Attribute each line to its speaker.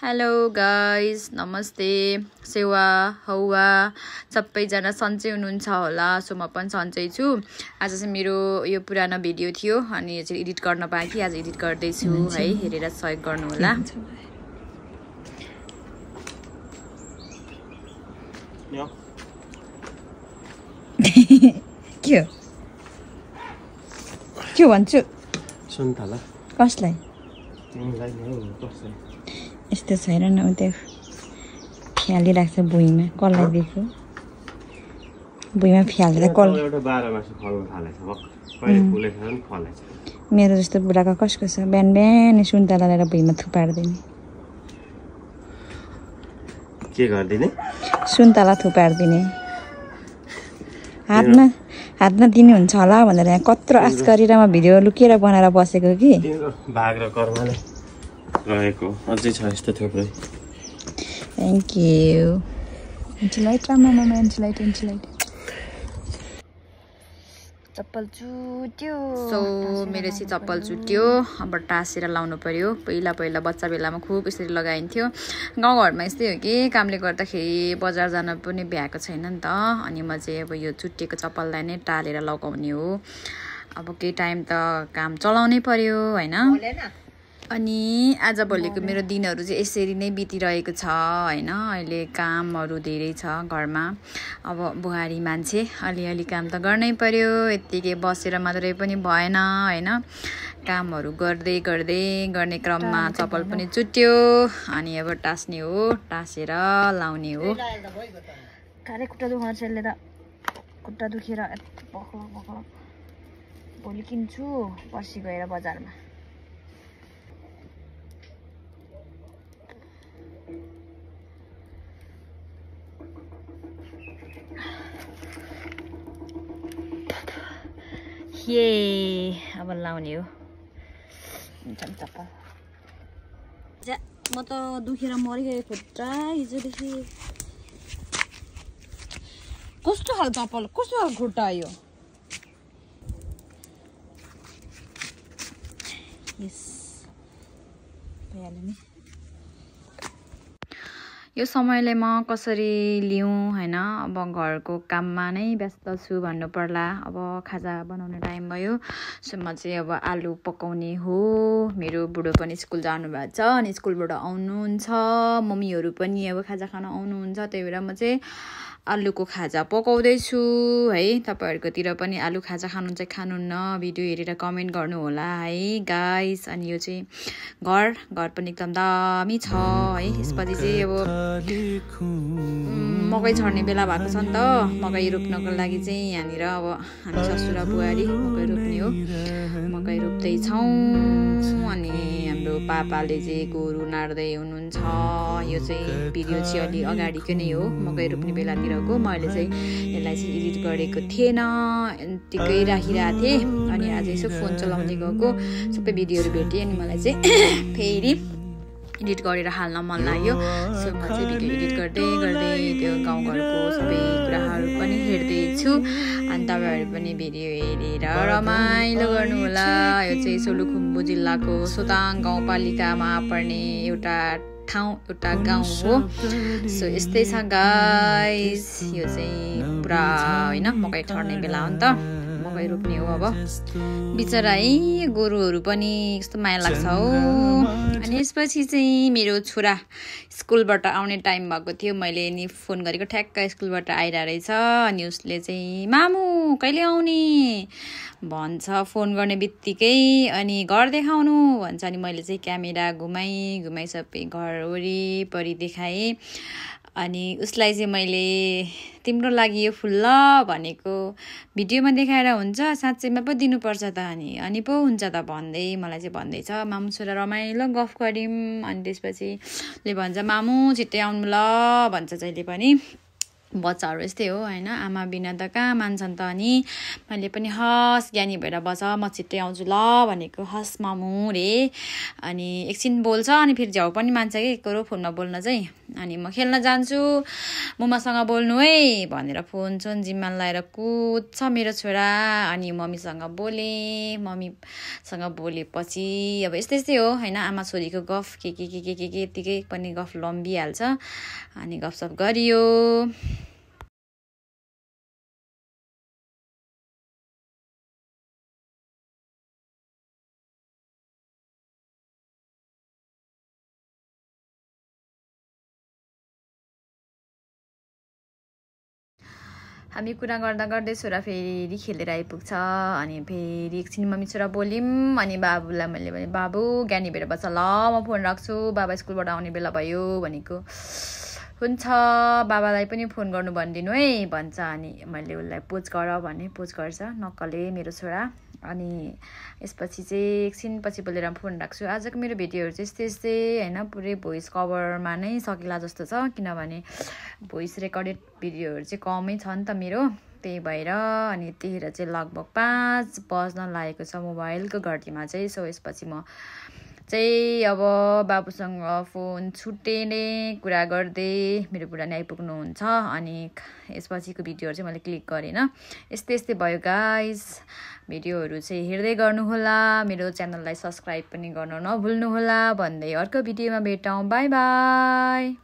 Speaker 1: Hello guys नमस्ते सेवा हौवा सबैजना सन्चै हुनुहुन्छ होला सो म पनि सन्चै छु। आज चाहिँ मेरो यो पुरानो भिडियो थियो अनि यो चाहिँ एडिट गर्न पाएँ कि आज एडिट गर्दैछु है, हेरेर सहयोग गर्नु होला।
Speaker 2: के भन्छु
Speaker 3: सुन्तला
Speaker 2: कसलाई
Speaker 3: तिमीलाई नै कसलाई
Speaker 2: यस्तो छैन न उ त्यो फ्यालिरहेको छ भुइँमा कसलाई दिएको भुइँमा फ्यालेर कल
Speaker 3: एउटा 12 मासु फल्न थालेछ कहिले फुलेछ नि फलेछ।
Speaker 2: मेरो जस्तो बुढाको कसको छ बिहान बिहान सुन्तला लिएर भुइँमा थुपार्दिने
Speaker 3: के गर्दिने
Speaker 2: सुन्तला थुपार्दिने हातमा दिने हुन्छ होला भनेर यहाँ कत्रो आश गरेर म भिडियो लुकेर बनाएर बसेको कि
Speaker 3: भाग र कर्मले रहेको अझै छ यस्तो थुप्रै।
Speaker 2: थ्याङ्क यू एन्टिलाइट राम्रो एन्टिलाइट चप्पल चुट्यो।
Speaker 1: सो मेरो चाहिँ चप्पल चुट्यो, अब टाँसेर लाउनु पर्यो। पहिला बच्चा बेलामा खुब यसरी लगाइन्थ्यो। गाउँघरमा यस्तै हो कि कामले गर्दाखेरि बजार जान पनि भ्याएको छैन नि त, अनि म चाहिँ अब यो चुट्टिएको चप्पललाई नै टालेर लगाउने हो। अब केही टाइम त काम चलाउनै पर्यो होइन। अनि आजभोलिको मेरो दिनहरू चाहिँ यसरी नै बितिरहेको छ होइन। अहिले कामहरू धेरै छ घरमा, अब बुहारी मान्छे अलिअलि काम त गर्नै पर्यो, यत्तिकै बसेर मात्रै पनि भएन होइन। कामहरू गर्दै गर्ने क्रममा चप्पल पनि चुट्यो, अनि अब टाँस्ने हो, टाँसेर लाउने हो।
Speaker 2: खारै खुट्टा दुखाएर त्यसले त खुट्टा दुखेर भोलि किन्छु पर्सि गएर बजारमा। अब लाउने हो चप्पल। म त दुखेर मरिगयो खुट्टा हिजोदेखि। कस्तो खालको चप्पल कस्तो खालको खुट्टा यो भइहाल्यो नि।
Speaker 1: यो समयलाई म कसरी लिऊँ होइन। अब घरको काममा नै व्यस्त छु भन्नु पर्ला। अब खाजा बनाउने टाइम भयो, सो म चाहिँ अब आलु पकाउने हो। मेरो बुढो पनि स्कुल जानुभएको छ, अनि स्कुलबाट आउनुहुन्छ, मम्मीहरू पनि अब खाजा खान आउनुहुन्छ, त्यही भएर म चाहिँ आलुको खाजा पकाउँदैछु है। तपाईँहरूकोतिर पनि आलु खाजा खानुहुन्छ खानुहुन्न, भिडियो हेरेर कमेन्ट गर्नु होला है गाइस। अनि यो चाहिँ घर पनि एकदम दामी छ है। यसपछि चाहिँ अब मकै छर्ने बेला भएको छ नि त, मकै रोप्नको लागि चाहिँ यहाँनिर अब हामी ससुरा बुहारी मकै रोप्ने हो, मकै रोप्दैछौँ। अनि हाम्रो पापाले चाहिँ गोरु नाड्दै हुनुहुन्छ। यो चाहिँ भिडियो चाहिँ अलि अगाडिको नै हो, मकै रोप्ने बेलातिरको। मैले चाहिँ यसलाई चाहिँ एडिट गरेको थिएन, यत्तिकै राखिरहेको थिएँ। अनि आज यसो फोन चलाउँदै गएको सबै भिडियोहरू भेटेँ, अनि मलाई चाहिँ फेरि एडिट गरेर हाल्न मन लाग्यो। सो म चाहिँ भिडियो एडिट गर्दै त्यो गाउँघरको सबै कुराहरू पनि हेर्दैछु, अनि तपाईँहरू पनि भिडियो हेरेर रमाइलो गर्नुहोला। यो चाहिँ सोलुखुम्बु जिल्लाको सोताङ गाउँपालिकामा पर्ने एउटा गाउँ हो। सो यस्तै छ गाइस। यो चाहिँ पुरा होइन मकै छर्ने बेला हो नि त, मकै रोप्ने हो। अब बिचरा है गोरुहरू पनि कस्तो माया लाग्छ हो। अनि यसपछि चाहिँ मेरो छोरा स्कुलबाट आउने टाइम भएको थियो, मैले नि फोन गरेको ठ्याक्क स्कुलबाट आइरहेको रहेछ। अनि उसले चाहिँ मामु कहिले आउने भन्छ फोन गर्ने बित्तिकै, अनि घर देखाउनु भन्छ। अनि मैले चाहिँ क्यामेरा घुमाइ सबै घर वरिपरि देखाएँ। अनि उसलाई चाहिँ मैले तिम्रो लागि यो फुल ल भनेको भिडियोमा देखाएर हुन्छ, साँच्चैमा पो दिनुपर्छ त अनि पो हुन्छ त भन्दै मलाई चाहिँ भन्दैछ। मामु छोरा रमाइलो गफ गऱ्यौँ। अनि त्यसपछि उसले भन्छ मामु छिट्टै आउनु ल भन्छ जहिले पनि। बच्चाहरू यस्तै हो होइन, आमा बिना त कहाँ मान्छन् त। अनि मैले पनि हस् ज्ञानी भएर बस, म छिट्टै आउँछु ल भनेको। हस् मामु रे। अनि एकछिन बोल्छ, अनि फेरि झ्याउ पनि मान्छ कि एकरो फोनमा बोल्न चाहिँ। अनि म खेल्न जान्छु मम्मासँग बोल्नु है भनेर फोन जिम्मा लगाएर कुद्छ मेरो छोरा अनि मम्मीसँग बोलेपछि अब यस्तै हो होइन आमा छोरीको गफ के यतिकै पनि गफ लम्बिहाल्छ अनि गफसफ गरियो हामी कुरा गर्दै छोरा फेरि खेलेर आइपुग्छ अनि फेरि एकछिन मम्मी छोरा बोल्यौँ अनि बाबुलाई मैले भने बाबु ज्ञानी भएर बस्छ ल म फोन राख्छु बाबा स्कुलबाट आउने बेला भयो भनेको हुन्छ बाबालाई पनि फोन गर्नु भनिदिनु है भन्छ अनि मैले उसलाई पोज गर भने पोज गर्छ नक्कले मेरो छोरा अनि यसपछि चाहिँ एकछिन पछि बोलेर फोन राख्छु आजको मेरो भिडियोहरू चाहिँ यस्तै होइन पुरै भोइस कभरमा नै सकिला जस्तो छ किनभने भोइस रेकर्डेड भिडियोहरू चाहिँ कमै छ नि त मेरो त्यही भएर अनि यतिखेर चाहिँ लगभग 5 बज्न लागेको छ मोबाइलको घडीमा चाहिँ सो यसपछि म चाहिँ अब बाबुसँग फोन छुट्टेने कुरा गर्दै मेरो बुढा नै आइपुग्नुहुन्छ अनि यसपछिको भिडियोहरू चाहिँ मैले क्लिक गरेन यस्तै भयो गाइस भिडियोहरू चाहिँ हेर्दै गर्नुहोला मेरो च्यानललाई सब्स्क्राइब पनि गर्न नभुल्नुहोला भन्दै अर्को भिडियोमा भेटौँ बाई बाई